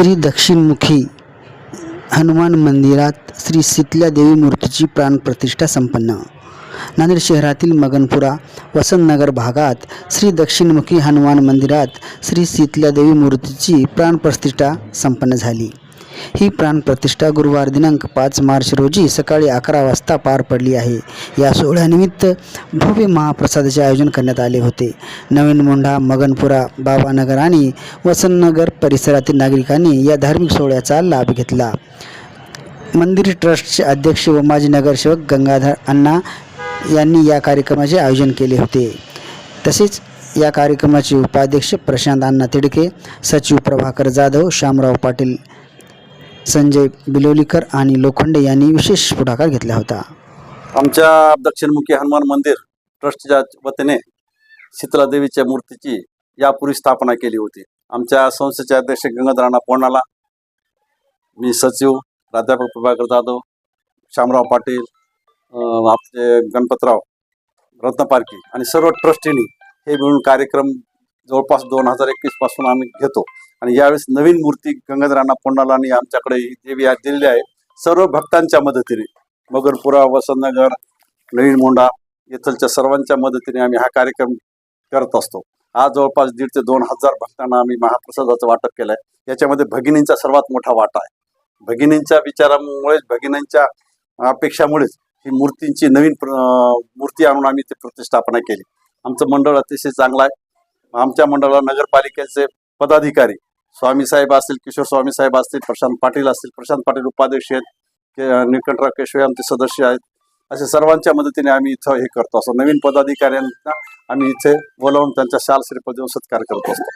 श्री दक्षिणमुखी हनुमान मंदिरात श्री शीतला देवी मूर्तीची प्राणप्रतिष्ठा संपन्न. नांदेड शहरातील मगनपुरा वसंतनगर भागात श्री दक्षिणमुखी हनुमान मंदिरात श्री शीतला देवी मूर्तीची प्राणप्रतिष्ठा संपन्न झाली. ही प्राणप्रतिष्ठा गुरुवार दिनांक 5 मार्च रोजी सकाळी 11 वाजता पार पडली आहे. या सोहळ्यानिमित्त भव्य महाप्रसादाचे आयोजन करण्यात आले होते. नवीन मोंढा, मगनपुरा, बाबानगर आणि वसंतनगर परिसरातील नागरिकांनी या धार्मिक सोहळ्याचा लाभ घेतला. मंदिर ट्रस्टचे अध्यक्ष व माजी नगरसेवक गंगाधर अण्णा यांनी या कार्यक्रमाचे आयोजन केले होते. तसेच या कार्यक्रमाचे उपाध्यक्ष प्रशांत अण्णा तिडके, सचिव प्रभाकर जाधव, श्यामराव पाटील, संजय बिलोलीकर आणि लोखंडे यांनी विशेष पुढाकार घेतला होता. आमच्या दक्षिणमुखी हनुमान मंदिर ट्रस्टच्या वतीने शीतला देवीच्या मूर्तीची यापूर्वी स्थापना केली होती. आमच्या संस्थेचे अध्यक्ष गंगाधर अण्णा पोणाला, मी सचिव प्राध्यापक प्रभाकर जाधव, श्यामराव पाटील, आपले गणपतराव रत्नपारखी आणि सर्व ट्रस्टींनी हे मिळून कार्यक्रम जवळपास 2021 पासून आम्ही घेतो. आणि यावेळेस नवीन मूर्ती गंगाधर अण्णा पोणालांनी आमच्याकडे ही देवी आज दिलेली आहे. सर्व भक्तांच्या मदतीने मगरपुरा, वसंतनगर, नवीन मोंढा येथलच्या सर्वांच्या मदतीने आम्ही हा कार्यक्रम करत असतो. आज जवळपास 1,500 ते 2,000 भक्तांना आम्ही महाप्रसादाचं वाटप केलं आहे. याच्यामध्ये भगिनींचा सर्वात मोठा वाटा आहे. भगिनींच्या विचारामुळेच, भगिनींच्या अपेक्षामुळेच ही मूर्तींची नवीन मूर्ती आणून आम्ही ती प्रतिष्ठापना केली. आमचं मंडळ अतिशय चांगलं आहे. आमच्या मंडळाला नगरपालिकेचे पदाधिकारी स्वामी साहेब असतील, किशोर स्वामी साहेब असतील, प्रशांत पाटील असतील, प्रशांत पाटील उपाध्यक्ष आहेत, निकटराव केशवे आमचे सदस्य आहेत. असे सर्वांच्या मदतीने आम्ही इथं हे करतो असतो. नवीन पदाधिकाऱ्यांना आम्ही इथे बोलावून त्यांच्या शाल श्रीफळ देऊन सत्कार करत असतो.